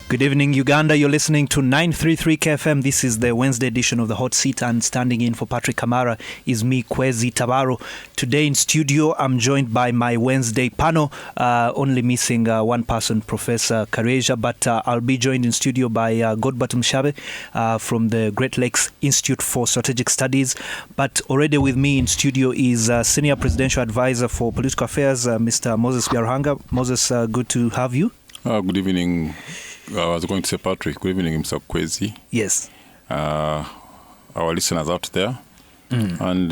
Good evening, Uganda. You're listening to 933 KFM. This is the Wednesday edition of the Hot Seat, and standing in for Patrick Kamara is me, Kwezi Tabaro. Today in studio, I'm joined by my Wednesday panel, only missing one person, Professor Kareja, but I'll be joined in studio by Godber Tumushabe from the Great Lakes Institute for Strategic Studies. But already with me in studio is Senior Presidential Advisor for Political Affairs, Mr. Moses Byaruhanga. Moses, good to have you. Good evening. I was going to say Patrick. Good evening, Mr. Kwezi. Yes. Our listeners out there, and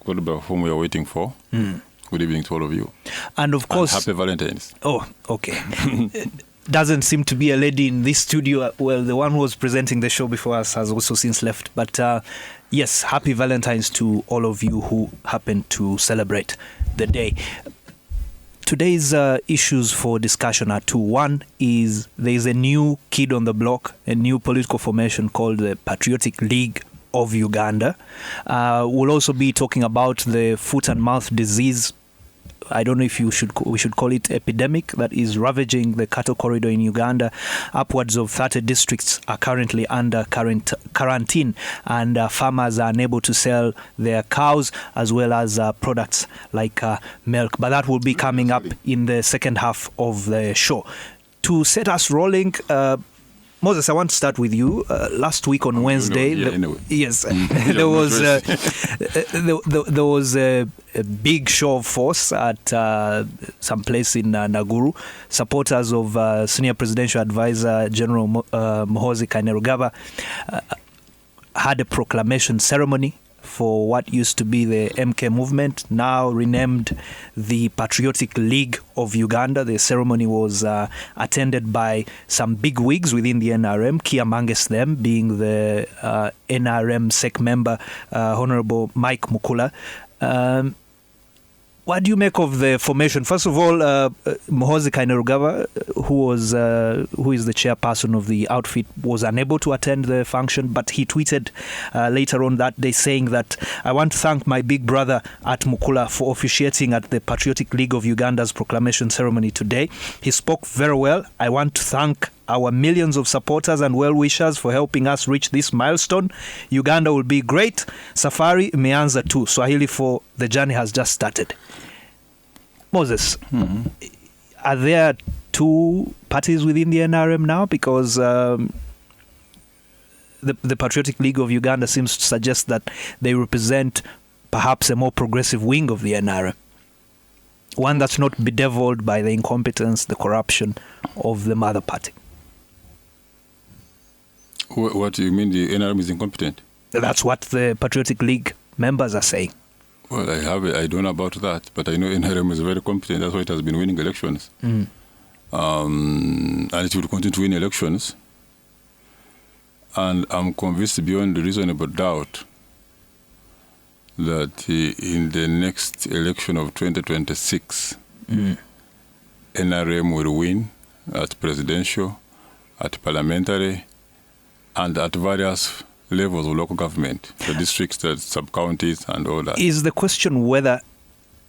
Godber, whom we are waiting for. Good evening to all of you. And of course, and happy Valentine's. Oh, okay. Doesn't seem to be a lady in this studio. Well, the one who was presenting the show before us has also since left. But yes, happy Valentine's to all of you who happen to celebrate the day. Today's issues for discussion are two. One is there is a new kid on the block, a new political formation called the Patriotic League of Uganda. We'll also be talking about the foot and mouth disease. I don't know if we should call it epidemic that is ravaging the cattle corridor in Uganda. Upwards of 30 districts are currently under quarantine, and farmers are unable to sell their cows as well as products like milk. But that will be coming up in the second half of the show. To set us rolling, Moses, I want to start with you. Last week on Wednesday, yes, there was a big show of force at some place in Naguru. Supporters of Senior Presidential Advisor General Muhoozi Kainerugaba had a proclamation ceremony for what used to be the MK movement, now renamed the Patriotic League of Uganda. The ceremony was attended by some big wigs within the NRM, key amongst them being the NRM SEC member, Honorable Mike Mukula. What do you make of the formation? First of all, Muhoozi Kainerugaba, who is the chairperson of the outfit, was unable to attend the function, but he tweeted later on that day saying that, "I want to thank my big brother at Mukula for officiating at the Patriotic League of Uganda's proclamation ceremony today. He spoke very well. I want to thank our millions of supporters and well-wishers for helping us reach this milestone. Uganda will be great. Safari imeanza tu. Swahili for the journey has just started." Moses, are there two parties within the NRM now? Because the Patriotic League of Uganda seems to suggest that they represent perhaps a more progressive wing of the NRM. One that's not bedeviled by the incompetence, the corruption of the mother party. What do you mean the NRM is incompetent? That's what the Patriotic League members are saying. Well, I don't know about that, but I know NRM is very competent. That's why it has been winning elections. And it will continue to win elections. And I'm convinced beyond reasonable doubt that in the next election of 2026, NRM will win at presidential, at parliamentary, and at various levels of local government, the districts, the sub-counties, and all that. Is the question whether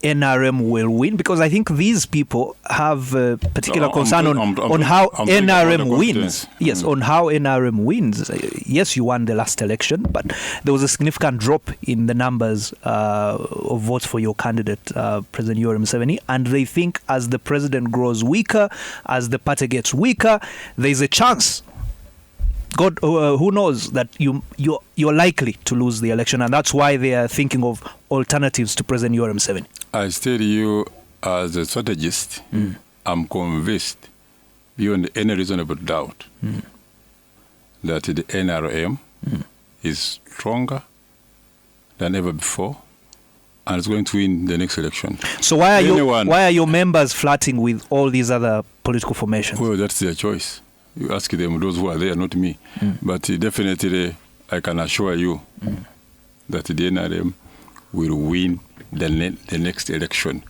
NRM will win? Because I think these people have a particular concern on how NRM wins. Yes, on how NRM wins. Yes, you won the last election, but there was a significant drop in the numbers of votes for your candidate, President Yoweri Museveni, and they think as the president grows weaker, as the party gets weaker, there's a chance, God, who knows, that you're likely to lose the election, and that's why they are thinking of alternatives to President Yoweri Museveni. I tell you, as a strategist, I'm convinced, beyond any reasonable doubt, that the NRM is stronger than ever before, and is going to win the next election. So why are your members flirting with all these other political formations? Well, that's their choice. You ask them, those who are there, not me. But definitely, I can assure you that the NRM will win the next election.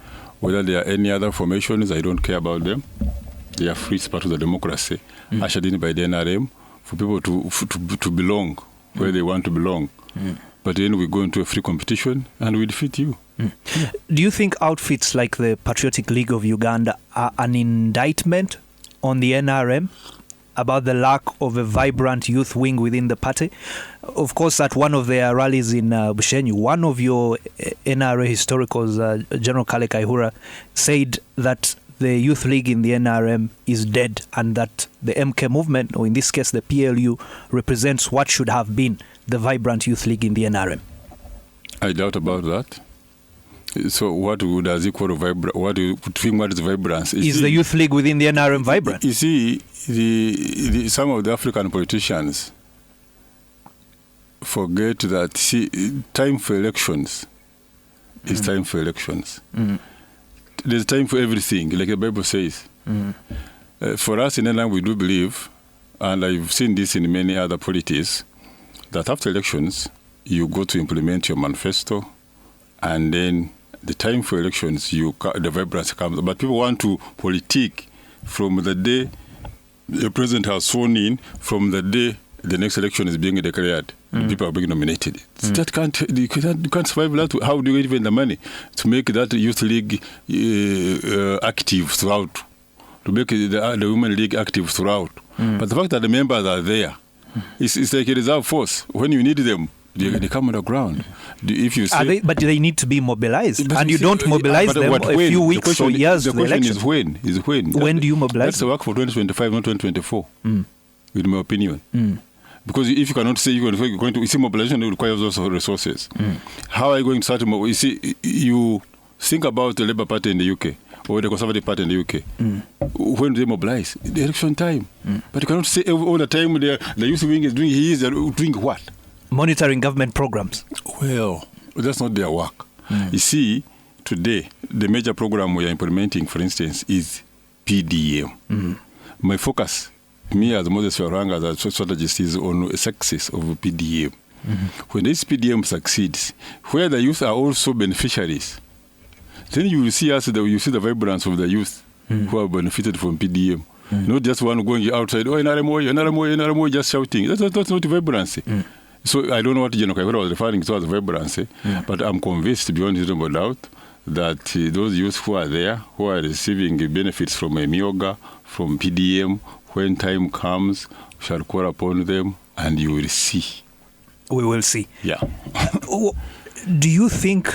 Whether there are any other formations, I don't care about them. They are free, it's part of the democracy, ushered in by the NRM, for people to belong where they want to belong. But then we go into a free competition and we defeat you. Do you think outfits like the Patriotic League of Uganda are an indictment on the NRM? about the lack of a vibrant youth wing within the party. Of course, at one of their rallies in Bushenyi, one of your NRA historicals, General Kale Kaihura, said that the youth league in the NRM is dead and that the MK movement, or in this case the PLU, represents what should have been the vibrant youth league in the NRM. I doubt about that. So what does equal to vibrant? What do you think? What is vibrance? Is the youth league within the NRM vibrant? You see, some of the African politicians forget that. See, time for elections is time for elections. There's time for everything, like the Bible says. For us in NRM, we do believe, and I've seen this in many other polities, that after elections, you go to implement your manifesto, and then the time for elections, the vibrance comes. But people want to politic from the day the president has sworn in, from the day the next election is being declared. People are being nominated. That you can't survive that. How do you get even the money to make that youth league active throughout? To make the women league active throughout. But the fact that the members are there, it's like a reserve force. When you need them, they come on the ground. If you say, but they need to be mobilized, and you don't mobilize them a few weeks or years. The question is when. When do you mobilize? That's the work for 2025, not 2024. In my opinion. Because if you cannot say you're going to, see, mobilization requires also resources. How are you going to start? You see, you think about the Labour Party in the UK or the Conservative Party in the UK. When do they mobilize? The election time. But you cannot say all the time the youth wing is doing what? Monitoring government programs. Well, that's not their work. You see, today, the major program we are implementing, for instance, is PDM. My focus, me as Moses Byaruhanga, as a strategist, is on the success of PDM. When this PDM succeeds, where the youth are also beneficiaries, then you will see you see the vibrance of the youth who have benefited from PDM. Not just one going outside, NRM, just shouting. That's not vibrancy. So I don't know what General Kaihura was referring to as vibrancy, but I'm convinced beyond reasonable doubt that those youth who are there, who are receiving benefits from Emioga, from PDM, when time comes, we shall call upon them and you will see. We will see. Yeah. Do you think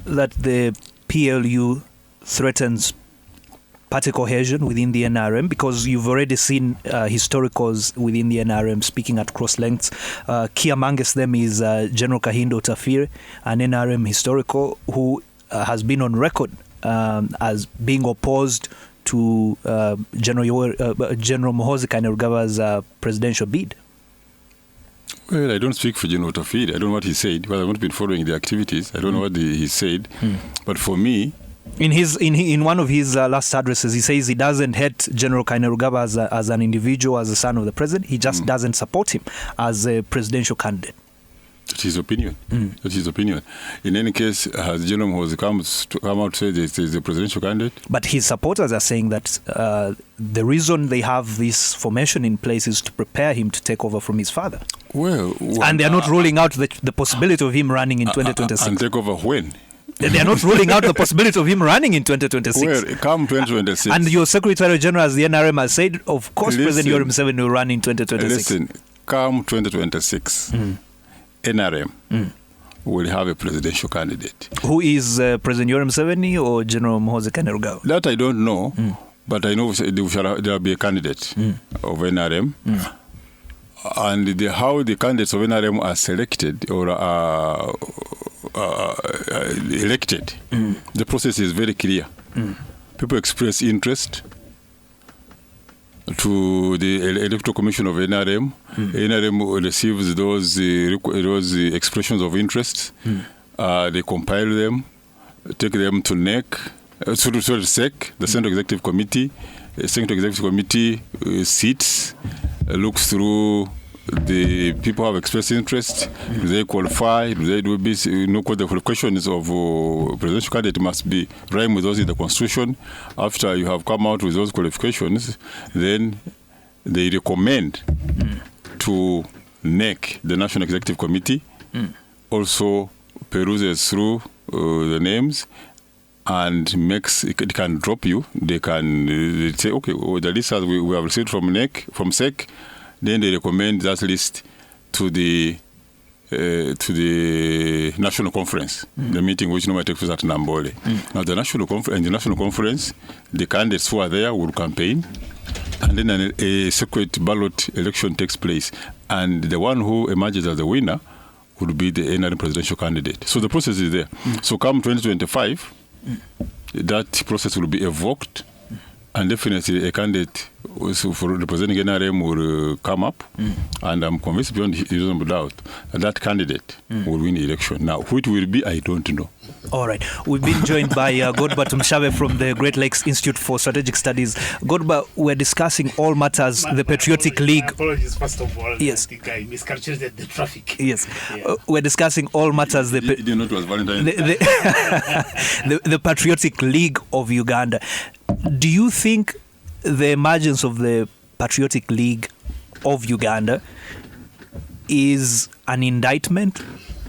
that the PLU threatens party cohesion within the NRM? Because you've already seen historicals within the NRM speaking at cross lengths. Key amongst them is General Kahindo Tafire, an NRM historical who has been on record as being opposed to General Muhoozi Kainerugab's presidential bid. Well, I don't speak for General Tafire. I don't know what he said. Well, I've not been following the activities. I don't know what he said. But for me, in one of his last addresses, he says he doesn't hate General Kainerugaba as an individual, as a son of the president. He just doesn't support him as a presidential candidate. That's his opinion. That's his opinion. In any case, has General Muhoozi come out to say that he's a presidential candidate? But his supporters are saying that the reason they have this formation in place is to prepare him to take over from his father. Well, and they are not ruling out the possibility of him running in 2026. And take over when? They are not ruling out the possibility of him running in 2026. Well, come 2026. And your Secretary General, as the NRM, has said, of course, President Yoweri Museveni will run in 2026. Listen, come 2026, NRM will have a presidential candidate. Who is President Yoweri Museveni or General Muhoozi Kainerugaba? That I don't know, but I know there will be a candidate of NRM. And how the candidates of NRM are selected or are elected, the process is very clear. People express interest to the Electoral Commission of NRM. NRM receives those expressions of interest. They compile them, take them to NEC, SEC, the Central Executive Committee. The Central Executive Committee sits, looks through the people who have expressed interest. Do they qualify? Do they do this? Because the qualifications of presidential candidate must be rhyme with those in the Constitution. After you have come out with those qualifications, then they recommend to NEC, the National Executive Committee, also peruses through the names and it can drop you. They can say, okay, the list that we have received from SEC, then they recommend that list to the national conference, the meeting which normally takes place at Nambole. Now the national conference, the candidates who are there will campaign, and then a secret ballot election takes place, and the one who emerges as the winner would be the NRM presidential candidate. So the process is there. So come 2025, that process will be evoked, and definitely a candidate for representing NRM will come up, and I'm convinced beyond reasonable doubt that candidate will win the election. Now, who it will be, I don't know. All right. We've been joined by Godber Tumushabe from the Great Lakes Institute for Strategic Studies. Godber, we're discussing all matters, the Patriotic League. Apologies, first of all. Yes. I think I miscalculated the traffic. Yes. We're discussing all matters. You didn't know it was Valentine's. The Patriotic League of Uganda. Do you think the emergence of the Patriotic League of Uganda is an indictment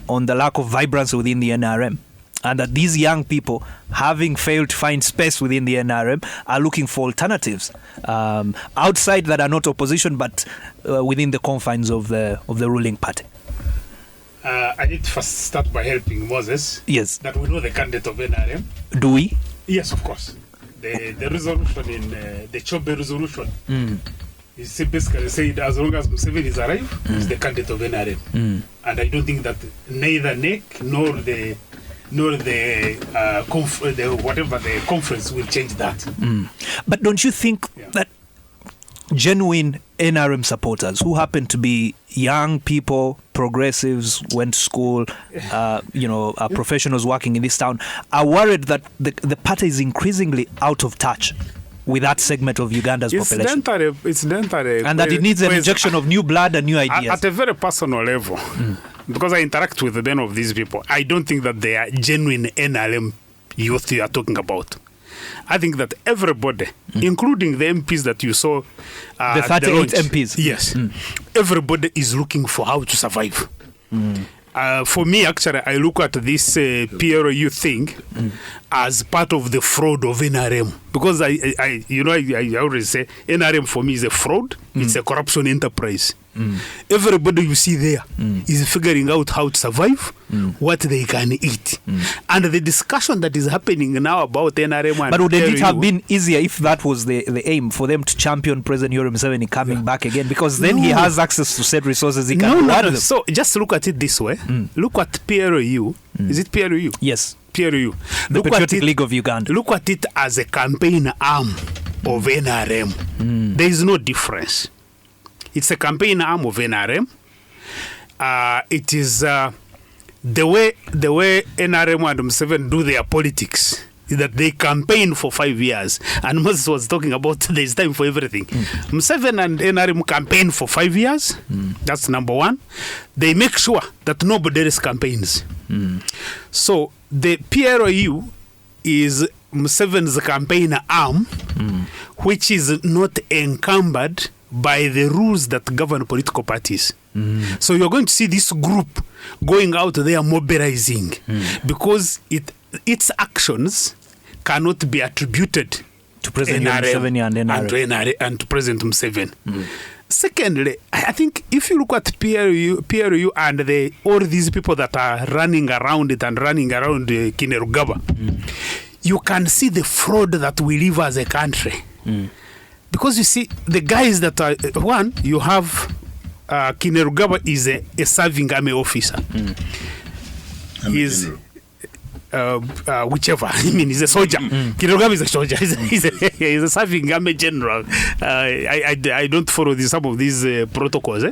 on the lack of vibrancy within the NRM? And that these young people, having failed to find space within the NRM, are looking for alternatives outside that are not opposition, but within the confines of the ruling party. I need to first start by helping Moses. Yes. That we know the candidate of NRM. Do we? Yes, of course. The resolution in the Chobe resolution is basically said as long as Museveni is alive, he's the candidate of NRM. And I don't think that neither NEC nor the whatever the conference will change that. But don't you think that genuine NRM supporters who happen to be young people, progressives, went to school, professionals working in this town, are worried that the party is increasingly out of touch with that segment of Uganda's population? It's dentary. And that it needs an injection of new blood and new ideas. At a very personal level, because I interact with many of these people, I don't think that they are genuine NRM youth you are talking about. I think that everybody, including the MPs that you saw, the 38 MPs, yes, everybody is looking for how to survive. For me, actually, I look at this PLU thing as part of the fraud of NRM, because I always say NRM for me is a fraud. It's a corruption enterprise. Everybody you see there is figuring out how to survive, what they can eat, and the discussion that is happening now about NRM. And but would it have been easier if that was the aim for them to champion President Yoweri Museveni coming back again? Because then he has access to said resources. He can reward them. So just look at it this way. Look at PLU. Is it PLU? Yes. PLU. The Patriotic League of Uganda. Look at it as a campaign arm of NRM. There is no difference. It's a campaign arm of NRM. It is the way NRM and Museveni do their politics is that they campaign for 5 years. And Moses was talking about there's time for everything. Museveni and NRM campaign for 5 years. That's number one. They make sure that nobody else campaigns. So the PLU is Museveni's campaign arm, which is not encumbered by the rules that govern political parties. So you're going to see this group going out there mobilizing because its actions cannot be attributed to President Museveni and NRM. And to President Museveni. Secondly, I think if you look at PLU and all these people that are running around it and running around Kainerugaba, you can see the fraud that we live as a country. Because you see, the guys that are, one, you have Kainerugaba is a serving army officer. He's whichever, I mean, he's a soldier. Kainerugaba is a soldier. He's a serving army general. I don't follow some of these protocols.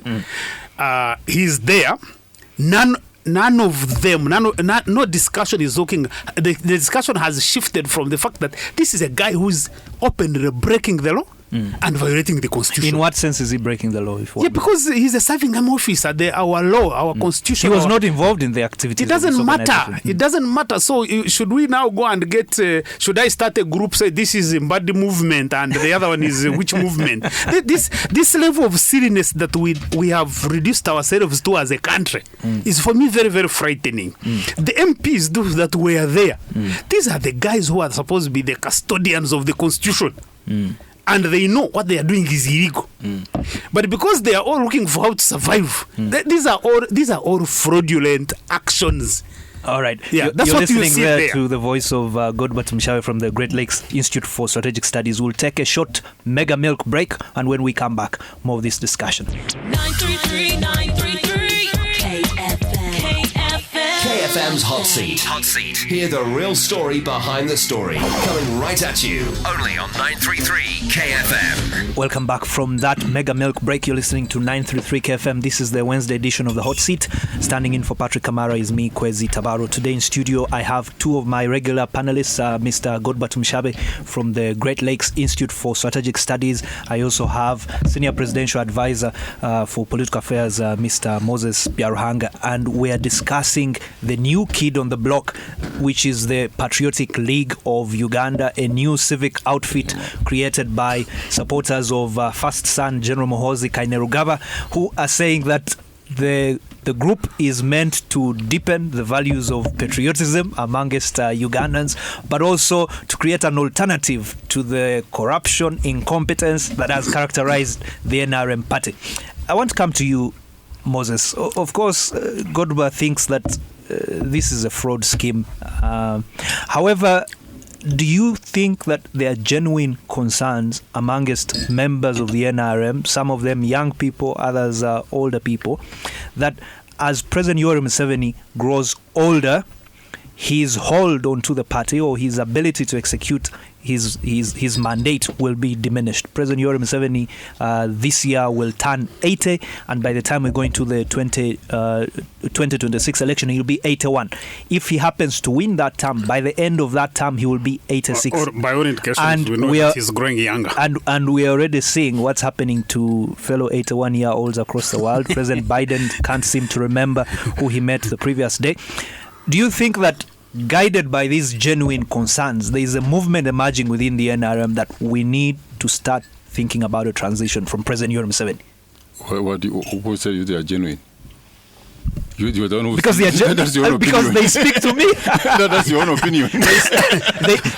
He's there. None of them, no discussion is looking. The discussion has shifted from the fact that this is a guy who's openly breaking the law. and violating the constitution. In what sense is he breaking the law? Because he's a serving arm officer. Our law, our constitution. He was not involved in the activities. It doesn't matter. It doesn't matter. So should we now go and get? Should I start a group? Say this is Mbadi movement, and the other one is which movement? This level of silliness that we have reduced ourselves to as a country is for me very, very frightening. The MPs that were there, these are the guys who are supposed to be the custodians of the constitution. And they know what they are doing is illegal. But because they are all looking for how to survive, these are all fraudulent actions. All right. Yeah, that's You're what you listening see there. to the voice of Godber Tumushabe from the Great Lakes Institute for Strategic Studies. We'll take a short mega milk break, and when we come back, more of this discussion. 933 KFM's Hot Seat. Hear the real story behind the story. Coming right at you. Only on 933 KFM. Welcome back from that mega milk break. You're listening to 933 KFM. This is the Wednesday edition of the Hot Seat. Standing in for Patrick Kamara is me, Kwezi Tabaro. Today in studio, I have two of my regular panelists, Mr. Godber Tumushabe from the Great Lakes Institute for Strategic Studies. I also have Senior Presidential Advisor for Political Affairs, Mr. Moses Byaruhanga. And we are discussing the new kid on the block, which is the Patriotic League of Uganda, a new civic outfit created by supporters of First Son General Muhoozi Kainerugaba, who are saying that the group is meant to deepen the values of patriotism amongst Ugandans, but also to create an alternative to the corruption, incompetence that has characterized the NRM party. I want to come to you, Moses. Of course, Godber thinks that this is a fraud scheme. However, do you think that there are genuine concerns amongst members of the NRM, some of them young people, others are older people, that as President Yoweri Museveni grows older, his hold onto the party or his ability to execute his mandate will be diminished? President Yoweri Museveni this year will turn 80, and by the time we go into the 2026 election, he'll be 81. If he happens to win that term, by the end of that term, he will be 86. Or by all indications, we know that he's growing younger. And we are already seeing what's happening to fellow 81-year-olds across the world. President Biden can't seem to remember who he met the previous day. Do you think that, guided by these genuine concerns, there is a movement emerging within the NRM that we need to start thinking about a transition from President Yoweri Museveni? Who said they are genuine? You don't because they are because they speak to me. That's your own opinion.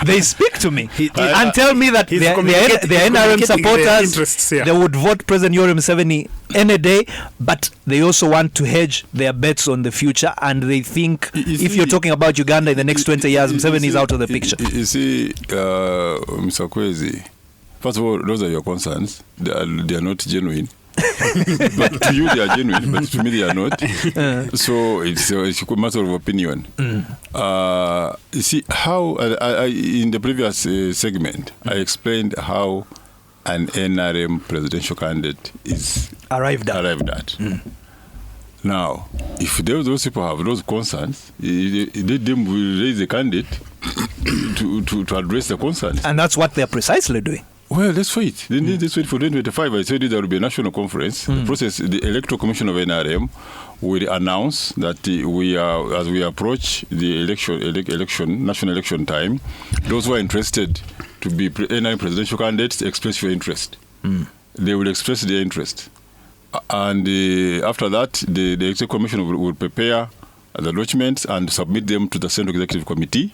they speak to me and tell me that the NRM supporters they would vote President Yoweri Museveni any day, but they also want to hedge their bets on the future, and they think if you're talking about Uganda in the next 20 years, Museveni is out of the picture. You see, Mr. Kwezi, first of all, those are your concerns. They are not genuine. But to you they are genuine, but to me they are not. So it's a matter of opinion. You see how I in the previous segment I explained how an NRM presidential candidate is arrived at. Now, if those people have those concerns, they will raise a candidate to address the concerns, and that's what they are precisely doing. Well, let's wait. Let's wait for 2025. I said there will be a national conference. The process, the Electoral Commission of NRM will announce that we are, as we approach the national election time, those who are interested to be NRM presidential candidates express your interest. They will express their interest. And after that, the Executive Commission will prepare the documents and submit them to the Central Executive Committee.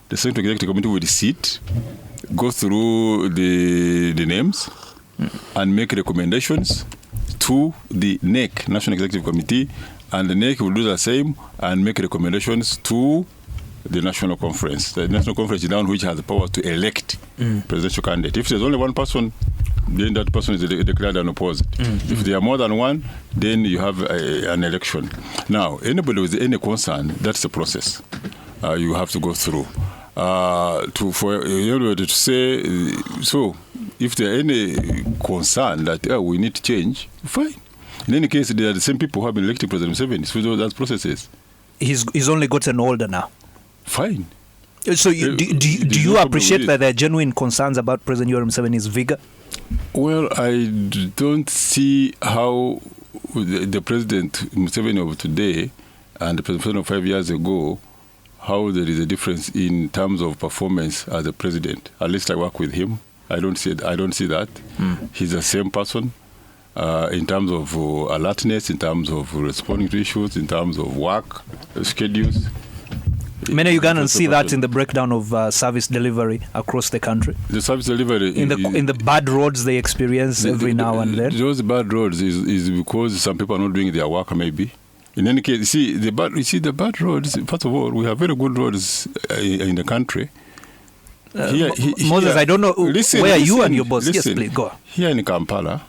The Central Executive Committee will sit, go through the names and make recommendations to the NEC, National Executive Committee, and the NEC will do the same and make recommendations to the National Conference. The National Conference is the one which has the power to elect presidential candidate. If there's only one person, then that person is declared unopposed. If there are more than one, then you have an election. Now, anybody with any concern, that's the process you have to go through. To say, so if there are any concern that we need to change, fine. In any case, they are the same people who have been elected President Museveni. So that process is. He's only gotten older now. Fine. So do you appreciate that there are genuine concerns about President Yoweri Museveni's vigor? Well, I don't see how the President Museveni of today and the President of 5 years ago, how there is a difference in terms of performance as a president. At least I work with him. I don't see that. He's the same person in terms of alertness, in terms of responding to issues, in terms of work schedules. Many Ugandans see that in the breakdown of service delivery across the country. The service delivery in the bad roads they experience every now and then. Those bad roads is because some people are not doing their work, maybe. In any case, the bad roads. First of all, we have very good roads in the country. Moses, I don't know where you and your boss. Yes, please go. Here in Kampala.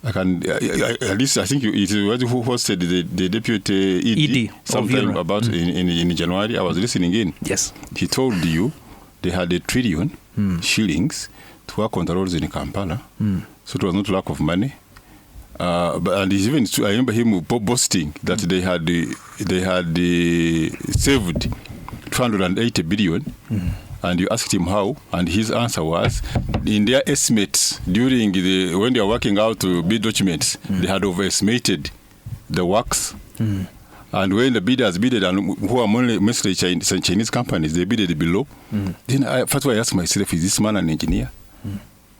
I can at least I think it was who hosted the deputy ED sometime about in January. I was listening in. Yes, he told you they had $1 trillion shillings to work on the roads in Kampala, so it was not lack of money. And even I remember him boasting that they had saved 280 billion. And you asked him how, and his answer was, in their estimates during when they were working out to bid documents, they had overestimated the works. And when the bidders bidded, and who are mostly Chinese companies, they bidded below. Then first of all, I asked myself, is this man an engineer?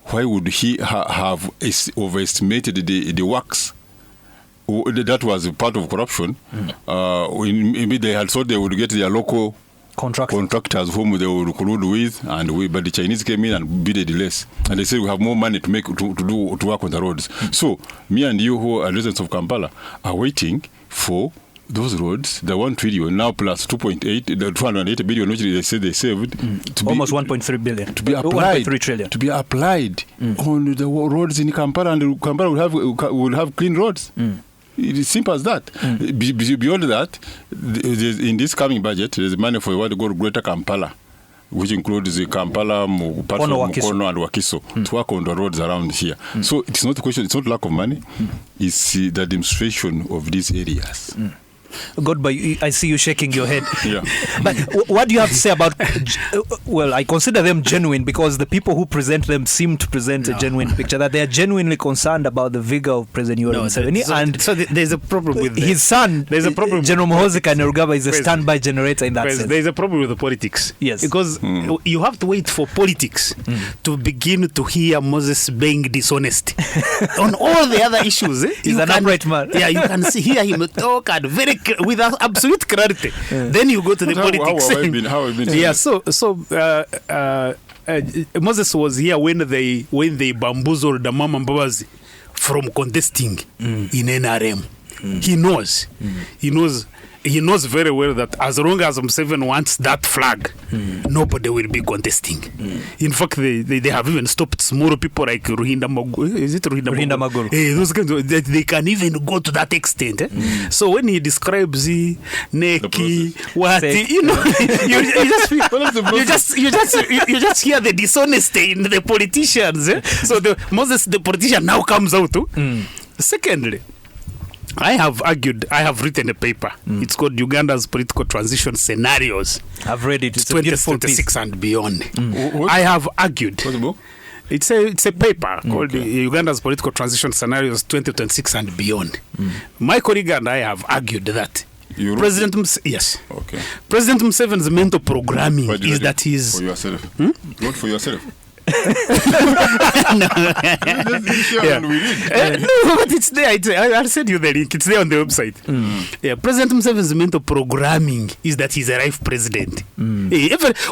Why would he have overestimated the works? That was part of corruption. Maybe they had thought they would get their local contractors whom they would collude with, but the Chinese came in and bidded less, and they said we have more money to work on the roads. So me and you, who are residents of Kampala, are waiting for those roads, the 1 trillion now plus 2.8, the 280 billion which they said they saved, to almost 1.3 billion to be applied, 1.3 trillion to be applied on the roads in Kampala, and Kampala will have clean roads. It is simple as that. Beyond that, in this coming budget, there is money for what they call Greater Kampala, which includes the Kampala, Mukono, and Wakiso, to work on the roads around here. So it's not a question, it's not lack of money, it's the demonstration of these areas. Godber, I see you shaking your head. Yeah. But what do you have to say about, well, I consider them genuine because the people who present them seem to present a genuine picture, that they are genuinely concerned about the vigor of President Yoweri Museveni. So there's a problem with his son, there's a problem. General Muhoozi Kainerugaba is a standby generator in that sense. There's a problem with the politics. Yes. Because you have to wait for politics to begin to hear Moses being dishonest. On all the other issues, he's an upright man. Yeah, you can hear him talk and with absolute clarity. Then you go to the politics. How have been? Yeah, so Moses was here when they bamboozled the Mama Mbabazi from contesting in NRM. He knows very well that as long as Museveni wants that flag, nobody will be contesting. In fact, they have even stopped small people like Ruhinda Maguru. Is it Ruhinda Maguru? Those kinds of, they can even go to that extent. So when he describes Neki, what you just hear the dishonesty in the politicians. So Moses, the politician, now comes out. Secondly, I have written a paper. It's called Uganda's Political Transition Scenarios. I've read it. It's 2026 and beyond. I have argued. What's the book? It's a paper called Uganda's Political Transition Scenarios 2026 and beyond. My colleague and I have argued that President Museveni's mental programming is that he's... For yourself. Not for yourself. No, but it's there. I'll send you the link. It's there on the website. Yeah, President Museveni's mental programming is that he's a life president.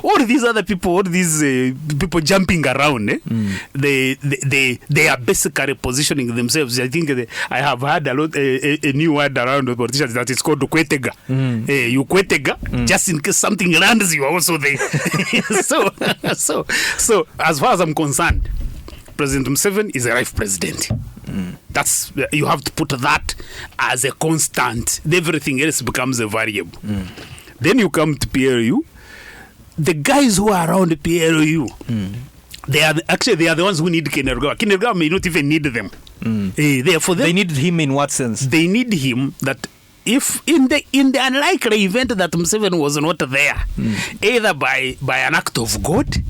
All these other people, all these people jumping around, they are basically positioning themselves. I think I have heard a new word around the politicians that is called kwetega. You kwetega, just in case something lands, you are also there. So as far as I'm concerned, President Museveni is a life president. That's, you have to put that as a constant. Everything else becomes a variable. Then you come to PLU. The guys who are around the PLU, they are the ones who need Kainerugaba. Kainerugaba may not even need them. Therefore, they need him in what sense? They need him that if in the unlikely event that Museveni was not there, either by an act of God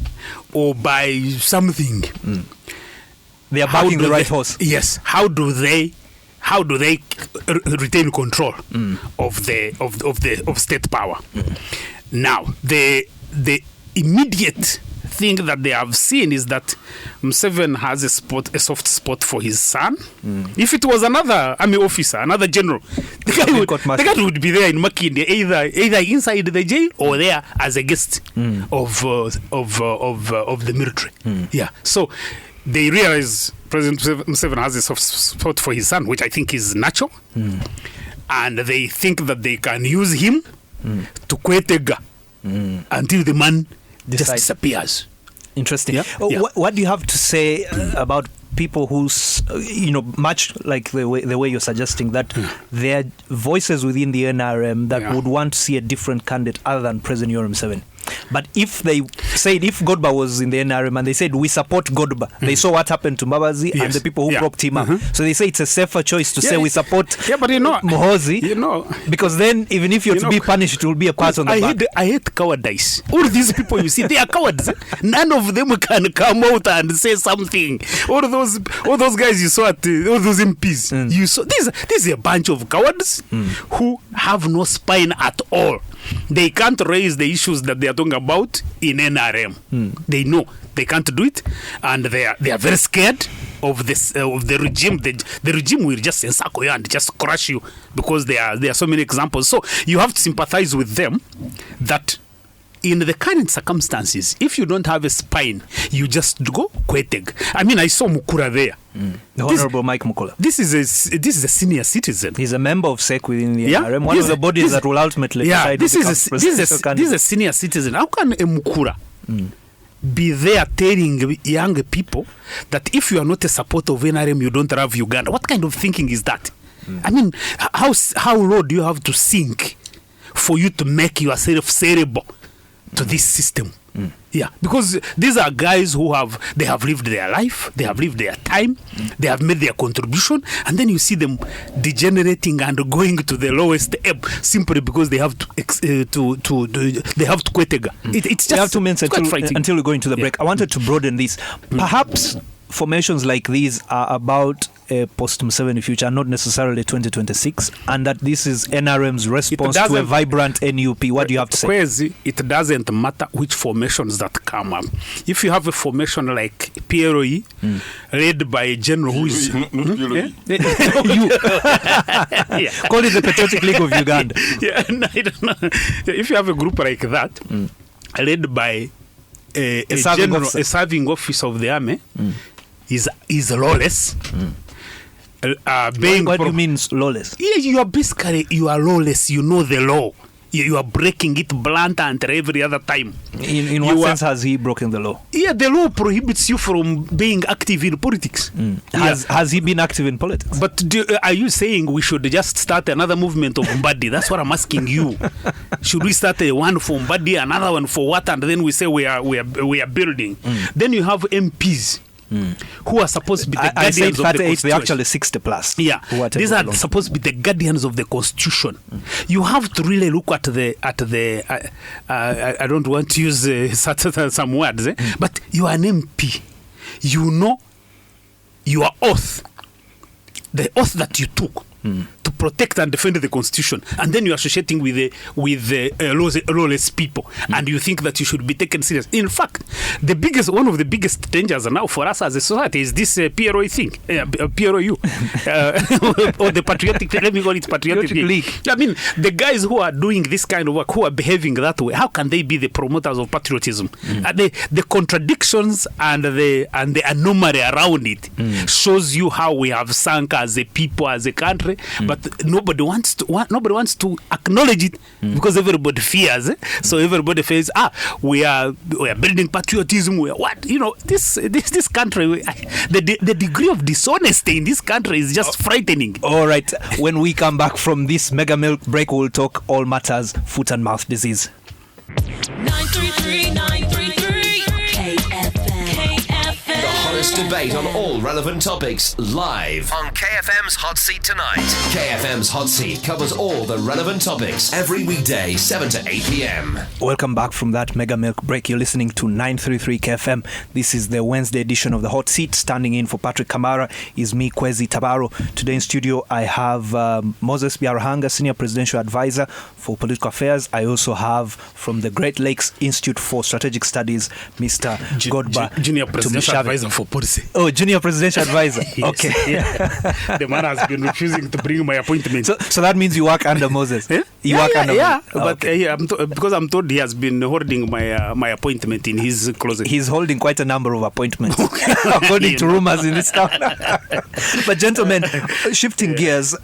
or by something, They are backing the right horse. Yes. How do they retain control of state power? Now, the immediate thing that they have seen is that Museveni has a soft spot for his son. If it was another army officer, another general, the guy would be there in Makinde, either inside the jail or there as a guest of the military. Yeah. So they realize President Museveni has a soft spot for his son, which I think is natural, and they think that they can use him to kwetega until the man just disappears. Interesting. Yeah. What do you have to say about people who's, much like the way you're suggesting that there are voices within the NRM that would want to see a different candidate other than President Yoweri Museveni? But if they said, if Godber was in the NRM and they said, we support Godber, they saw what happened to Mbabazi and the people who propped him up. So they say it's a safer choice to say we support Muhoozi. Because then, even if you're to be punished, it will be a pat on the back. I hate cowardice. All these people you see, they are cowards. None of them can come out and say something. All those guys you saw at all those MPs, you saw this is a bunch of cowards who have no spine at all. They can't raise the issues that they are talking about in NRM. They know they can't do it, and they are very scared of this of the regime. The regime will just encircle you and just crush you, because there are so many examples. So you have to sympathize with them that in the current circumstances, if you don't have a spine, you just go kweteg. I mean, I saw Mukura there. The Honorable Mike Mukula. This is a senior citizen. He's a member of SEC within the NRM, one of the bodies that will ultimately decide. This is a senior citizen. How can a Mukura be there telling young people that if you are not a supporter of NRM, you don't love Uganda? What kind of thinking is that? I mean, how low do you have to sink for you to make yourself sellable to this system? Yeah, because these are guys who have lived their life, they have lived their time, they have made their contribution, and then you see them degenerating and going to the lowest ebb simply because they have to kwetega. It's just, we have 2 minutes until we go into the break. I wanted to broaden this. Perhaps formations like these are about a post-Museveni future, not necessarily 2026, and that this is NRM's response to a vibrant NUP. What do you have to say? Kwezi, it doesn't matter which formations that come up. If you have a formation like PLU, led by a general who is... Call it the Patriotic League of Uganda. I don't know. If you have a group like that, led by a serving officer of the army, is lawless. What do you mean lawless? Yeah, you are lawless. You know the law. You are breaking it blunt and every other time. In what sense has he broken the law? Yeah, the law prohibits you from being active in politics. Has he been active in politics? But are you saying we should just start another movement of Mbadi? That's what I'm asking you. Should we start one for Mbadi, another one for what, and then we say we are building? Then you have MPs. Who are supposed to be the guardians of the Constitution. They're actually 60 plus. Yeah, these are supposed to be the guardians of the Constitution. You have to really look at the. I don't want to use some words, but you are an MP. You know your oath, the oath that you took to protect and defend the Constitution, and then you're associating with the lawless people, and you think that you should be taken serious. In fact, one of the biggest dangers now for us as a society is this PLU thing, PLU, or the Patriotic. Let me call it Patriotic League. I mean, the guys who are doing this kind of work, who are behaving that way, how can they be the promoters of patriotism? The contradictions and the anomaly around it shows you how we have sunk as a people, as a country. But nobody wants to acknowledge it because everybody fears. So everybody feels, we are building patriotism. We are what? This country. The degree of dishonesty in this country is just frightening. All right. When we come back from this mega milk break, we'll talk all matters foot and mouth disease. 933 KFM. The hottest honest debate on all relevant topics live on KFM's Hot Seat tonight. KFM's Hot Seat covers all the relevant topics every weekday, 7 to 8 p.m. Welcome back from that mega milk break. You're listening to 933 KFM. This is the Wednesday edition of the Hot Seat. Standing in for Patrick Kamara is me, Kwezi Tabaro. Today in studio, I have Moses Byaruhanga, Senior Presidential Advisor for Political Affairs. I also have from the Great Lakes Institute for Strategic Studies, Mr. Godber Junior Presidential Tumushabe. Advisor for Policy. Oh, Junior Presidential Advisor. Yes. Okay. Yeah. The man has been refusing to bring my appointment. So that means you work under Moses. Eh? You work under yeah. Moses. But Okay. because I'm told he has been holding my appointment in his closet. He's holding quite a number of appointments, according to rumors in this town. But gentlemen, shifting gears,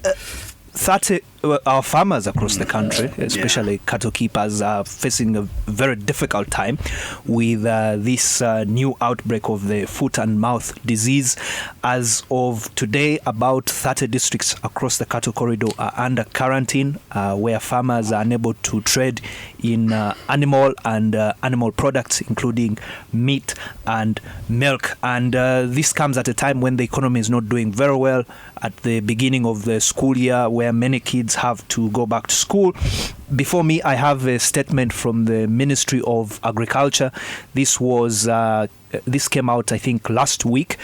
30 our farmers across the country, especially cattle keepers, are facing a very difficult time with this new outbreak of the foot and mouth disease. As of today, about 30 districts across the cattle corridor are under quarantine, where farmers are unable to trade in animal and animal products, including meat and milk. And this comes at a time when the economy is not doing very well, at the beginning of the school year, where many kids have to go back to school. Before me, I have a statement from the Ministry of Agriculture. This came out, I think, last week.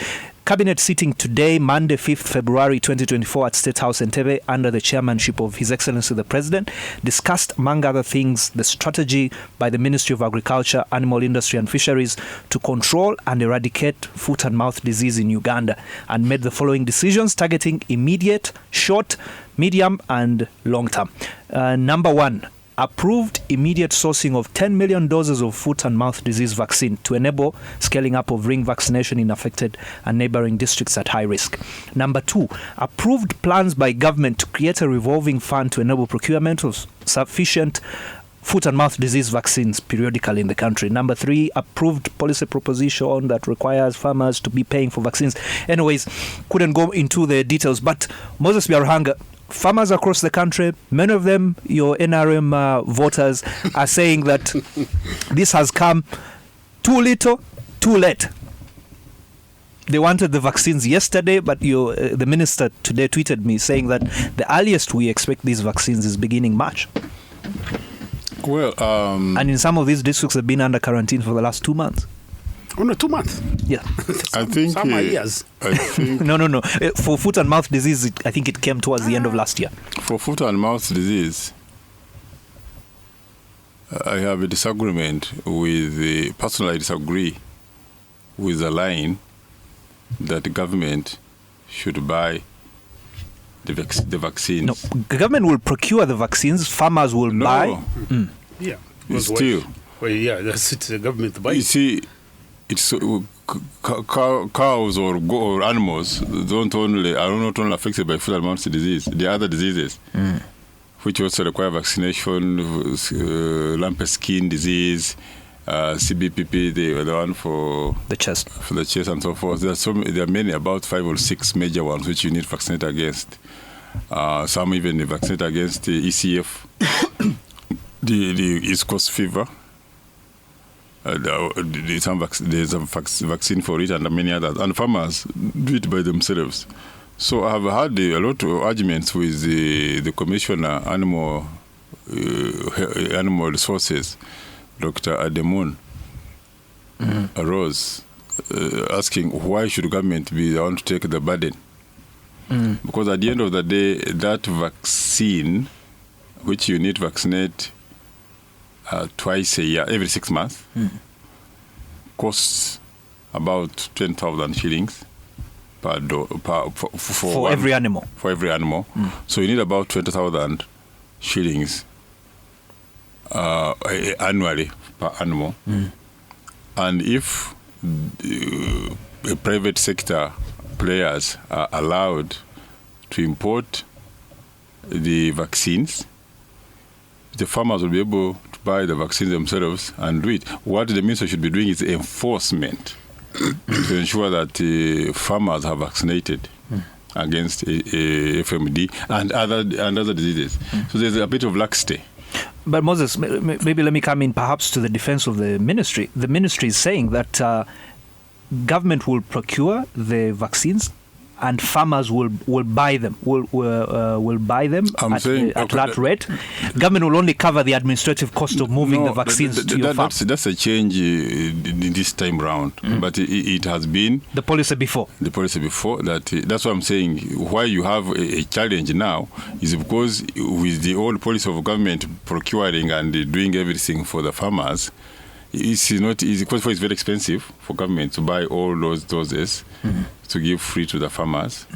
Cabinet sitting today, Monday, 5th February 2024 at State House Entebbe under the chairmanship of His Excellency the President, discussed, among other things, the strategy by the Ministry of Agriculture, Animal Industry and Fisheries to control and eradicate foot and mouth disease in Uganda, and made the following decisions targeting immediate, short, medium and long term. Number one, approved immediate sourcing of 10 million doses of foot and mouth disease vaccine to enable scaling up of ring vaccination in affected and neighboring districts at high risk. Number two, approved plans by government to create a revolving fund to enable procurement of sufficient foot and mouth disease vaccines periodically in the country. Number three, approved policy proposition that requires farmers to be paying for vaccines. Anyways, couldn't go into the details, but Moses Byaruhanga, farmers across the country, many of them, your NRM voters, are saying that this has come too little, too late. They wanted the vaccines yesterday, but the minister today tweeted me saying that the earliest we expect these vaccines is beginning March. Well, and in some of these districts have been under quarantine for the last 2 months. Oh, no, 2 months. Yeah. I think some years. I think No. For foot and mouth disease, I think it came towards the end of last year. for foot and mouth disease, I have a disagreement with personally I disagree with the line that the government should buy the vaccines. No, the government will procure the vaccines, farmers will buy. Yeah. It's still. Well, yeah, that's it. The government buys. You see, it's cows or animals are not only affected by foot and mouth disease. The other diseases, which also require vaccination, lumpy skin disease, CBPP, the one for the chest, and so forth. There are many, about 5 or 6 major ones which you need to vaccinate against. Some even vaccinate against the ECF, the East Coast fever. There's a vaccine for it and many others. And farmers do it by themselves. So I have had a lot of arguments with the Commissioner, Animal Resources, Dr. Ademun Rose, asking why should government be the one to take the burden? Because at the end of the day, that vaccine, which you need to vaccinate twice a year, every 6 months, costs about 10,000 shillings for every animal. For every animal. So you need about 20,000 shillings annually per animal. And if the private sector players are allowed to import the vaccines, the farmers will be able to buy the vaccines themselves and do it. What the minister should be doing is enforcement to ensure that farmers are vaccinated against FMD and other diseases. So there's a bit of laxity. But Moses, maybe let me come in perhaps to the defense of the ministry. The ministry is saying that government will procure the vaccines and farmers will buy them. Will buy them at that rate. Government will only cover the administrative cost of moving the vaccines to your farm. That's a change this time round, but it has been the policy before. The policy before that's what I'm saying. Why you have a challenge now is because with the old policy of government procuring and doing everything for the farmers, it's not easy because it's very expensive for government to buy all those doses to give free to the farmers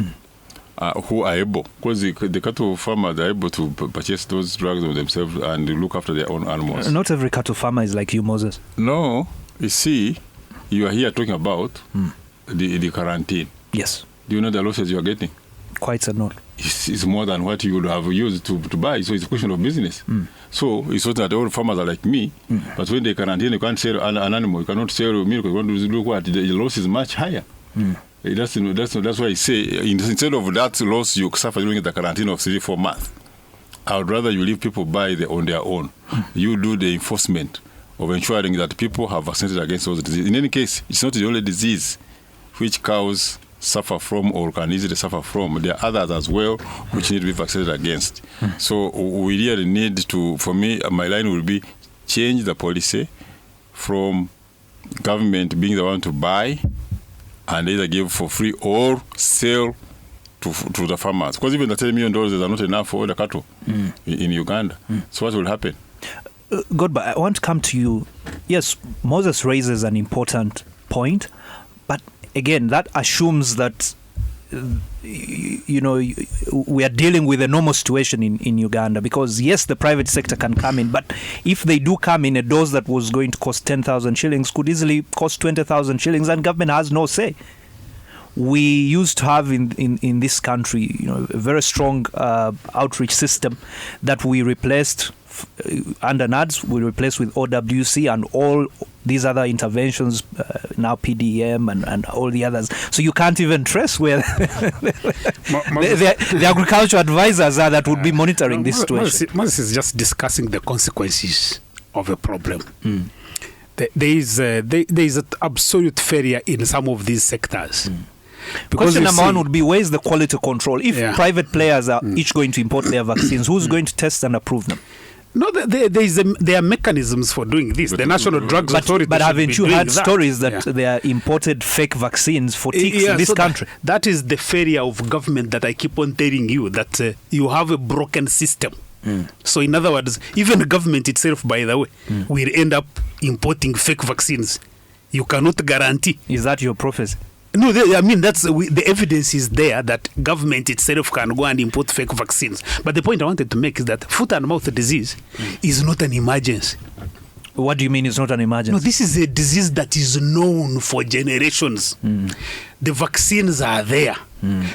who are able, because the cattle farmers are able to purchase those drugs themselves and look after their own animals. Not every cattle farmer is like you, Moses. No, you see, you are here talking about the quarantine. Yes. Do you know the losses you are getting? Quite a lot. It's more than what you would have used to buy, so it's a question of business. So it's not that all farmers are like me, but when they quarantine, you can't sell an animal, you cannot sell milk, you want to look what the loss is much higher. That's why I say, instead of that loss you suffer during the quarantine of 3-4 months, I would rather you leave people buy on their own. You do the enforcement of ensuring that people have vaccinated against those diseases. In any case, it's not the only disease which cows suffer from or can easily suffer from. There are others as well which need to be vaccinated against. So we really need to, for me, my line will be change the policy from government being the one to buy and either give for free or sell to the farmers. Because even the $10 million are not enough for all the cattle in Uganda. So what will happen? Godber, I want to come to you. Yes, Moses raises an important point, but again, that assumes that we are dealing with a normal situation in Uganda, because yes, the private sector can come in, but if they do come in, a dose that was going to cost 10,000 shillings could easily cost 20,000 shillings, and government has no say. We used to have in this country, a very strong outreach system that we replaced under NADS, we replaced with OWC and all these other interventions, now PDM and all the others. So you can't even trace where the agricultural advisors are that would be monitoring this situation. Moses is just discussing the consequences of a problem. There is an absolute failure in some of these sectors. Question number one would be, where is the quality control? If private players are each going to import their vaccines, who's going to test and approve them? No, there are mechanisms for doing this. The National Drugs Authority. But haven't you heard stories that there are imported fake vaccines for ticks in this country? That is the failure of government that I keep on telling you, that you have a broken system. So in other words, even the government itself, by the way, will end up importing fake vaccines. You cannot guarantee. Is that your prophecy? No, that's the evidence is there that government itself can go and import fake vaccines. But the point I wanted to make is that foot and mouth disease is not an emergency. What do you mean it's not an emergency? No, this is a disease that is known for generations. The vaccines are there.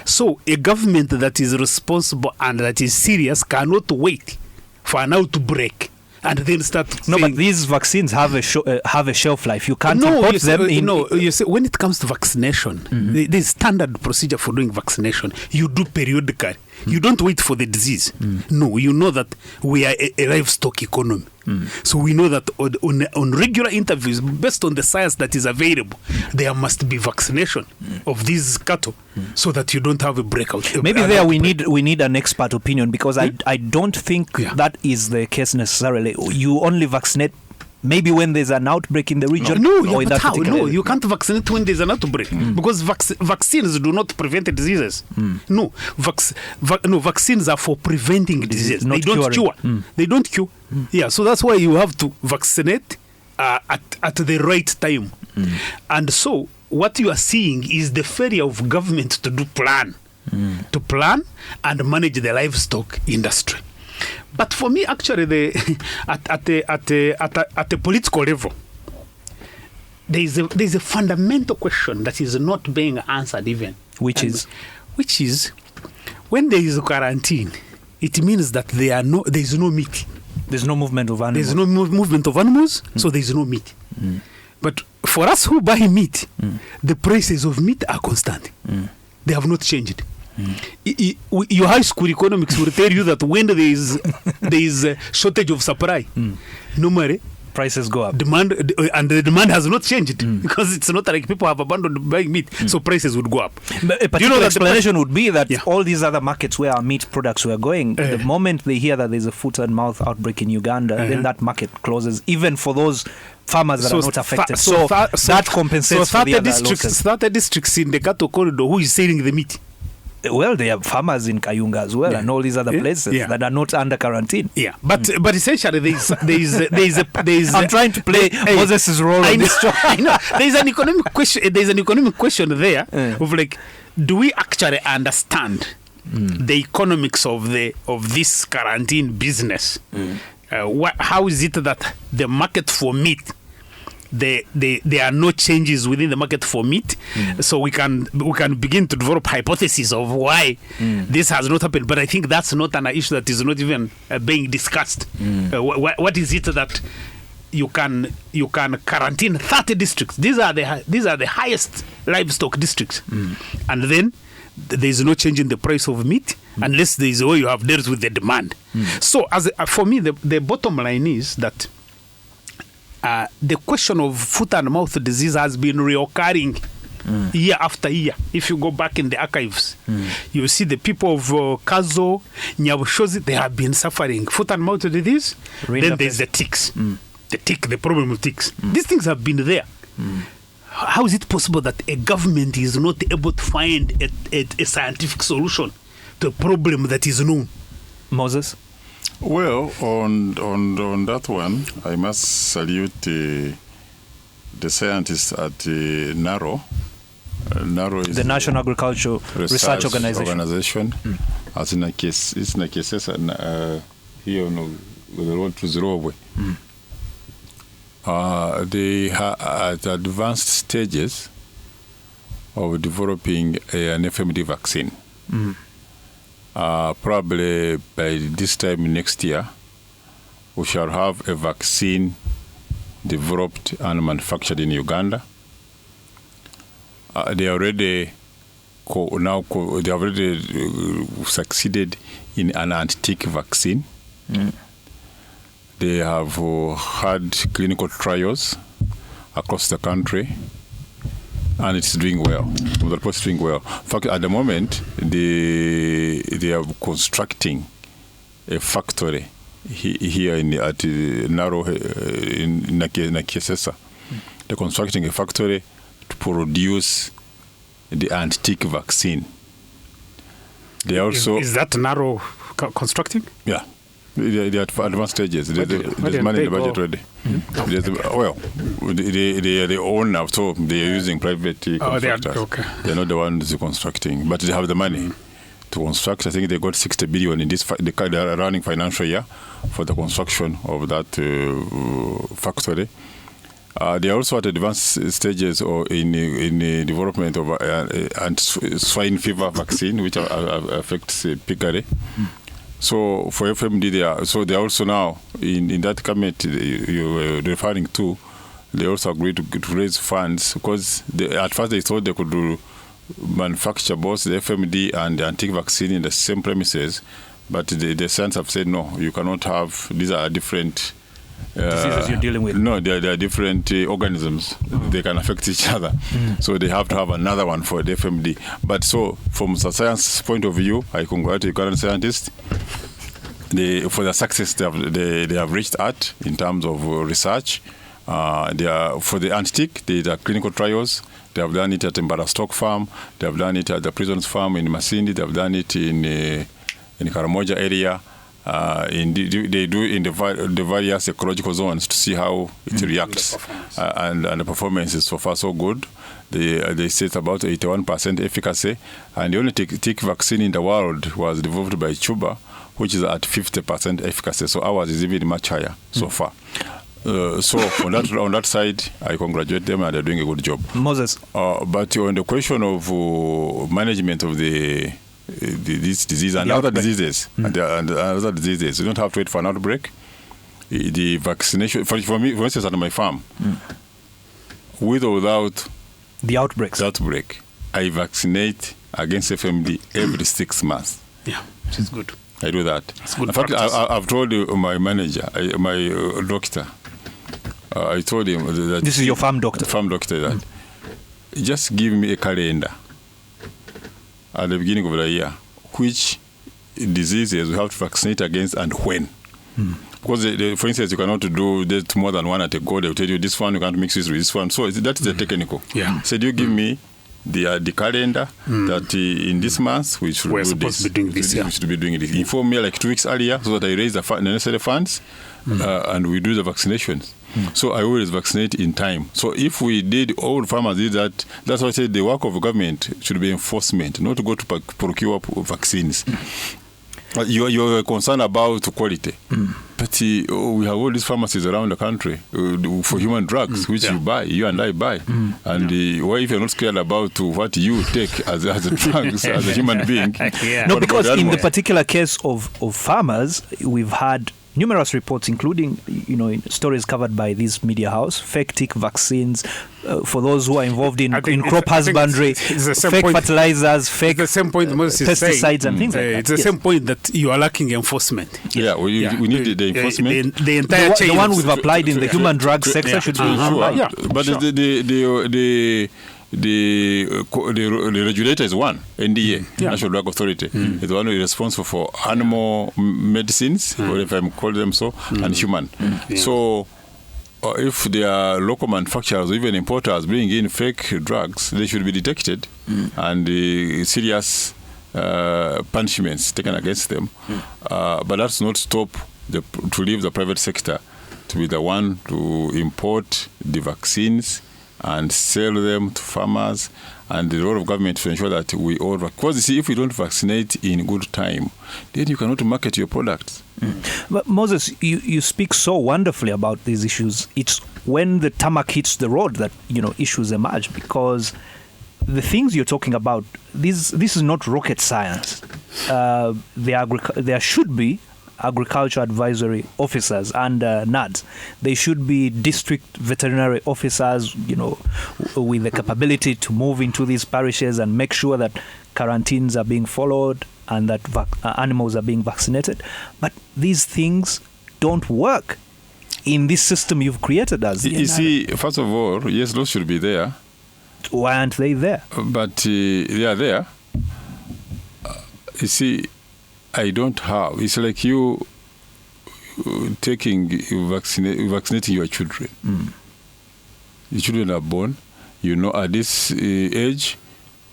So a government that is responsible and that is serious cannot wait for an outbreak and then start. But these vaccines have a shelf life. You can't import them. You see, when it comes to vaccination, there's standard procedure for doing vaccination. You do periodically. You don't wait for the disease. No, you know that we are a livestock economy. So we know that on regular interviews, based on the science that is available, there must be vaccination of these cattle so that you don't have a breakout. Maybe we need an expert opinion, because I don't think that is the case necessarily. You only vaccinate maybe when there's an outbreak in the region. You can't vaccinate when there's an outbreak because vaccines do not prevent diseases. Vaccines are for preventing diseases. They don't cure. They don't cure. So that's why you have to vaccinate at the right time. And so what you are seeing is the failure of government to plan and manage the livestock industry. But for me, actually, at a political level, there is a fundamental question that is not being answered even. Which is when there is a quarantine, it means that there is no meat. There's no movement of animals. There's no movement of animals, so there is no meat. But for us who buy meat, the prices of meat are constant. They have not changed. Your high school economics will tell you that when there is a shortage of supply, normally prices go up. And the demand has not changed because it's not like people have abandoned buying meat, so prices would go up. But a particular explanation would be that all these other markets where our meat products were going, the moment they hear that there's a foot and mouth outbreak in Uganda, then that market closes, even for those farmers that are not affected. So that compensates for the other losses. 30 districts in the cattle corridor, who is selling the meat? Well, they have farmers in Kayunga as well, and all these other places that are not under quarantine. Yeah, but essentially there's I'm trying to play Moses' role on this show. I know. There's an economic question. There's an economic question there of like, do we actually understand the economics of this quarantine business? How is it that the market for meat, there are no changes within the market for meat, so we can begin to develop hypotheses of why this has not happened. But I think that's not an issue that is not even being discussed. What is it that you can quarantine 30 districts? These are the highest livestock districts, and then there is no change in the price of meat unless there is a way you have dealt with the demand. So for me, the bottom line is that the question of foot and mouth disease has been reoccurring year after year. If you go back in the archives, you see the people of Kazo, Nyabushozi, they have been suffering foot and mouth disease. Then there's the ticks, the problem of ticks. These things have been there. How is it possible that a government is not able to find a scientific solution to a problem that is known? Moses? Well, on that one, I must salute the scientists at NARO. NARO is the National Agricultural Research Organization. As in a case, it's in a case here on the road to Zimbabwe. They are at advanced stages of developing an FMD vaccine. Probably by this time next year, we shall have a vaccine developed and manufactured in Uganda. They already succeeded in an anti-tick vaccine. They have had clinical trials across the country, and it's doing well. The report is doing well. In fact, at the moment, they are constructing a factory here at Naro in Nakesesa. They're constructing a factory to produce the anti-tick vaccine. They also is that Naro constructing? Yeah. They're at advanced stages. There's money in the budget already. They are the owner, so they are using private contractors. They're not the ones constructing, but they have the money to construct. I think they got 60 billion in the running financial year for the construction of that factory. They are also at advanced stages in the development of swine fever vaccine, which affects piggery. So for FMD, they are also now in that committee you were referring to. They also agreed to raise funds because at first they thought they could manufacture both the FMD and the anti-tick vaccine in the same premises, but the science have said no, you cannot have. These are different diseases you're dealing with. No, they are different organisms. They can affect each other. So they have to have another one for the FMD. But so from the science point of view, I congratulate current scientists for the success they have reached at in terms of research. They are for the anti-tick, they are clinical trials. They have done it at Mbara Stock Farm. They have done it at the Prisons Farm in Masindi. They have done it in Karamoja area. They do in the various ecological zones to see how it reacts, and the performance is so far so good. They say it's about 81% efficacy, and the only tick vaccine in the world was developed by Cuba, which is at 50% efficacy. So ours is even much higher so far. So on that side, I congratulate them, and they're doing a good job. Moses, but on the question of management of this disease and other diseases, and other diseases, you don't have to wait for an outbreak. The vaccination, for me, for instance, at my farm, with or without the outbreak, I vaccinate against FMD every 6 months. Yeah, which is good. I do that. In fact, I've told my manager, my doctor, I told him that This is your farm doctor. farm doctor that just give me a calendar at the beginning of the year which diseases we have to vaccinate against and when. Because for instance, you cannot do that more than one at a go. They will tell you this one you can't mix this with this one. So that is the technical. Yeah. So you give me the calendar that in this month we should We're do supposed this. to be doing this, yeah. We should be doing this. Inform me like 2 weeks earlier so that I raise the necessary funds and we do the vaccinations. So I always vaccinate in time. So if we did, all farmers did that, that's why I said the work of government should be enforcement, not to go to procure vaccines. You're concerned about quality, but we have all these pharmacies around the country for human drugs, which you and I buy. And why if you're not scared about what you take as a drugs as a human being? No, because in the particular case of farmers, we've had numerous reports, including in stories covered by this media house, fake tick vaccines for those who are involved in crop husbandry, fake fertilizers, fake the same point Moses is pesticides saying. and things like that. It's the same point that you are lacking enforcement. Yeah, we need the enforcement. The entire chain. The one we've applied in the human drug sector should be sure. yeah. But the regulator is one, NDA, National Drug Authority. It's the one who is responsible for animal medicines, or if I'm calling them so, and human. So if there are local manufacturers or even importers bringing in fake drugs, they should be detected and serious punishments taken against them. But that's not stop to leave the private sector to be the one to import the vaccines and sell them to farmers, and the role of government to ensure that we all, because you see, if we don't vaccinate in good time, then you cannot market your products. But Moses, you speak so wonderfully about these issues. It's when the tarmac hits the road that issues emerge, because the things you're talking about, this is not rocket science. There should be agriculture advisory officers and NADs. They should be district veterinary officers, with the capability to move into these parishes and make sure that quarantines are being followed and that animals are being vaccinated. But these things don't work in this system you've created as the You NRM. see, first of all, yes, those should be there. Why aren't they there? But they are there. You see, I don't have. It's like you vaccinating your children. The children are born. At this age,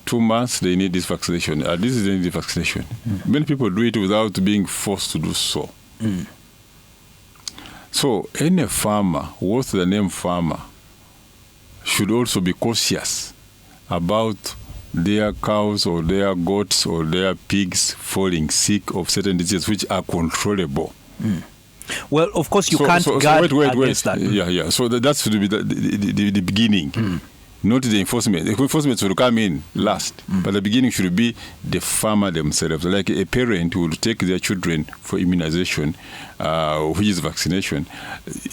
2 months, they need this vaccination. At this age, they need the vaccination. Many people do it without being forced to do so. So any farmer, worth the name farmer, should also be cautious about their cows or their goats or their pigs falling sick of certain diseases which are controllable. Well, of course, you can't guard against that. Yeah. So that should be the beginning. Not the enforcement. The enforcement will come in last. But the beginning should be the farmer themselves. Like a parent who will take their children for immunization, which is vaccination.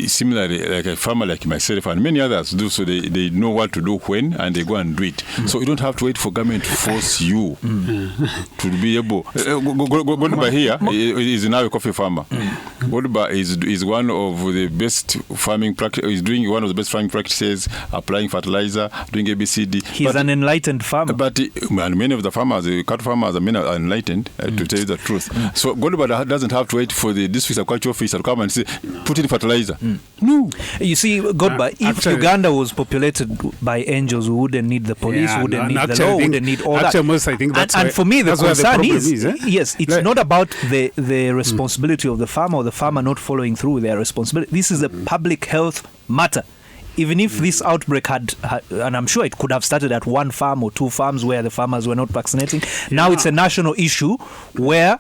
Similarly, like a farmer like myself and many others do, so they know what to do when, and they go and do it. So you don't have to wait for government to force you to be able. Godber here is now a coffee farmer. Godber is one of the best farming practices. He's doing one of the best farming practices, applying fertilizer, doing ABCD. He's an enlightened farmer. But and many of the farmers, the cattle farmers, are enlightened, to tell you the truth. So Godber doesn't have to wait for the district agriculture officer to come and say, put in fertilizer. No. You see, Godber, if Uganda was populated by angels, we wouldn't need the police, wouldn't need the law, wouldn't need all that. I think and for me, the concern is, yes, it's Like, not about the responsibility of the farmer or the farmer not following through with their responsibility. This is a public health matter. Even if this outbreak had, and I'm sure it could have started at one farm or two farms where the farmers were not vaccinating. Now it's a national issue where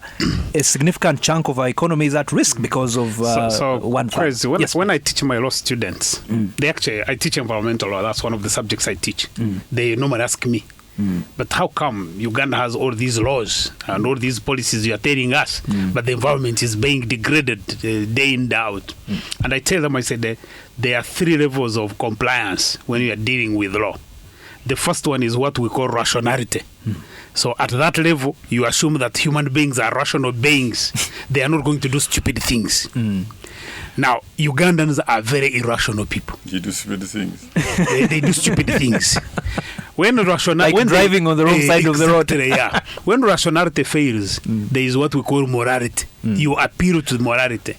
a significant chunk of our economy is at risk because of one farm. Kwezi, when I teach my law students, I teach environmental law. That's one of the subjects I teach. They normally ask me, but how come Uganda has all these laws and all these policies you are telling us, but the environment is being degraded day in, day out? And I tell them, I said, there are 3 levels of compliance when you are dealing with law. The first one is what we call rationality. So at that level, you assume that human beings are rational beings. They are not going to do stupid things. Now, Ugandans are very irrational people. You do stupid things. They do stupid things. When driving on the wrong side of the road. Yeah. When rationality fails, there is what we call morality. You appeal to morality.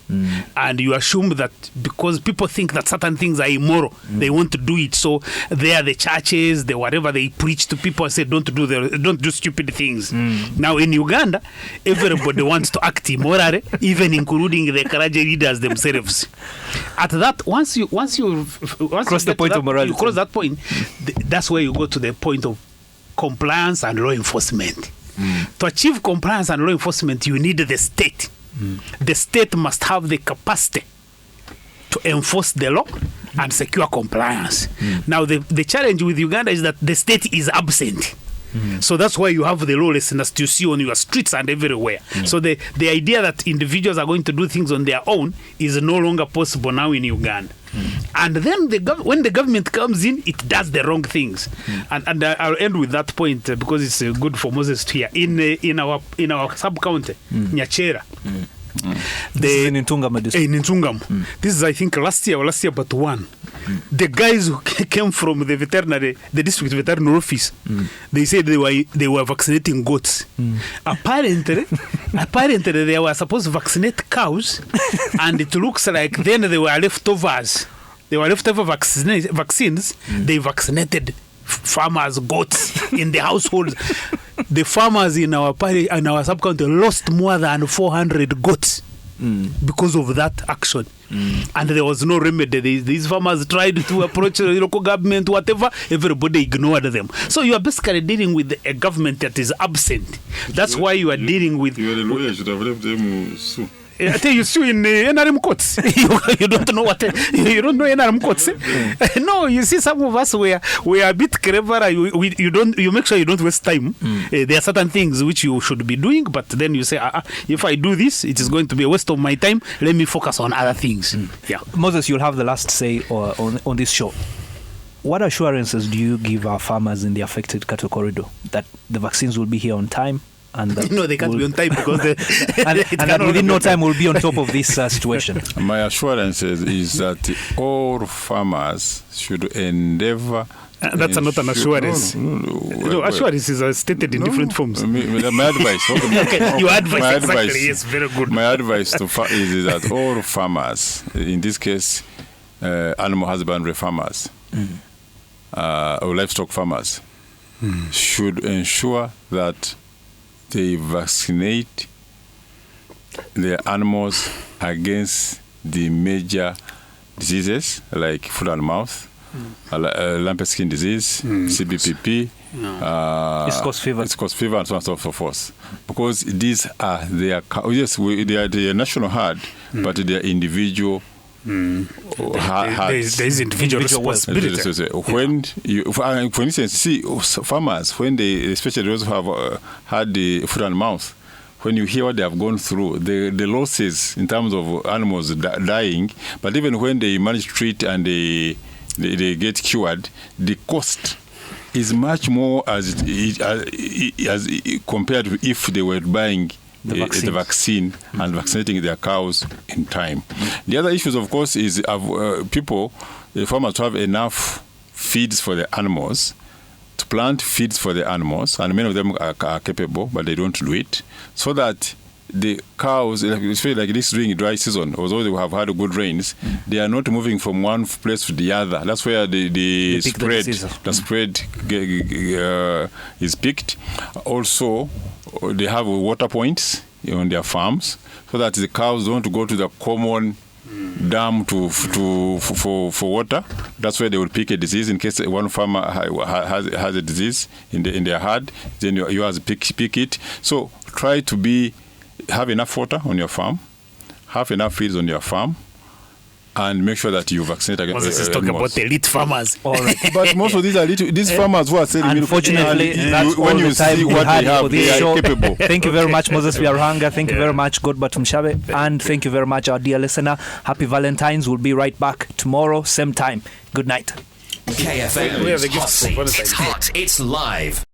And you assume that because people think that certain things are immoral, they want to do it. So they are the churches, the whatever they preach to people and say, don't do stupid things. Now in Uganda, everybody wants to act immorally, even including the Karaji leaders themselves. At that, once you cross the point of morality, you cross that point, that's where you go to the point of compliance and law enforcement. To achieve compliance and law enforcement, you need the state. The state must have the capacity to enforce the law and secure compliance. Now, the challenge with Uganda is that the state is absent. So that's why you have the lawlessness you see on your streets and everywhere. So the idea that individuals are going to do things on their own is no longer possible now in Uganda. And then when the government comes in, it does the wrong things. And I'll end with that point because it's good for Moses to hear. In our sub-county, Nyachera, this is in Ntungamo district. In Ntungamo. This is, I think, last year but one. The guys who came from the district veterinary office, they said they were vaccinating goats. Apparently they were supposed to vaccinate cows, and it looks like then they were leftovers. They were leftover vaccines. They vaccinated farmers' goats in the households. The farmers in our sub-county lost more than 400 goats because of that action. And there was no remedy. These farmers tried to approach the local government, whatever, everybody ignored them. So you are basically dealing with a government that is absent. That's why you are dealing with... You are the lawyer, should have left them sue. I tell you, sue in NRM courts. You don't know what you don't know NRM courts. No, you see, some of us we are a bit cleverer. You make sure you don't waste time. There are certain things which you should be doing, but then you say, if I do this, it is going to be a waste of my time. Let me focus on other things. Yeah, Moses, you'll have the last say on this show. What assurances do you give our farmers in the affected cattle corridor that the vaccines will be here on time? And they can't be on time because and that within no time we'll be on top of this situation. My assurance is that all farmers should endeavor. That's not an assurance. No, assurance is stated in different forms. My advice. Okay, your advice, exactly. Yes, very good. My advice to is that all farmers, in this case, animal husbandry farmers, or livestock farmers, should ensure that they vaccinate their animals against the major diseases like foot and mouth, lumpy skin disease, CBPP, East Coast fever, and so on and so forth. Because these are their they are the national hard, but they are individual. There is individual responsibility. When for instance, see farmers when they, especially those who have had the foot and mouth, when you hear what they have gone through, the losses in terms of animals dying, but even when they manage to treat and they get cured, the cost is much more as compared to if they were buying the vaccine and vaccinating their cows in time. The other issues, of course, is the farmers to have enough feeds for the animals, to plant feeds for the animals, and many of them are capable, but they don't do it, so that the cows, especially like this during dry season, although they have had good rains, they are not moving from one place to the other. That's where the spread is picked. Also, they have water points on their farms, so that the cows don't go to the common dam for water. That's where they will pick a disease. In case one farmer has a disease in their herd, then you have to pick it. So try to have enough water on your farm, have enough feeds on your farm, and make sure that you vaccinate against. Moses is talking about elite farmers. All right. But most of these farmers who are selling milk, unfortunately, that's when you see what they have, they are capable. Thank you very much, Moses Byaruhanga. Thank you very much, Godber Tumushabe. And thank you very much, our dear listener. Happy Valentine's. We'll be right back tomorrow, same time. Good night. KFM We are the Hot gifts for Seat. Valentine's It's Day. hot. It's live.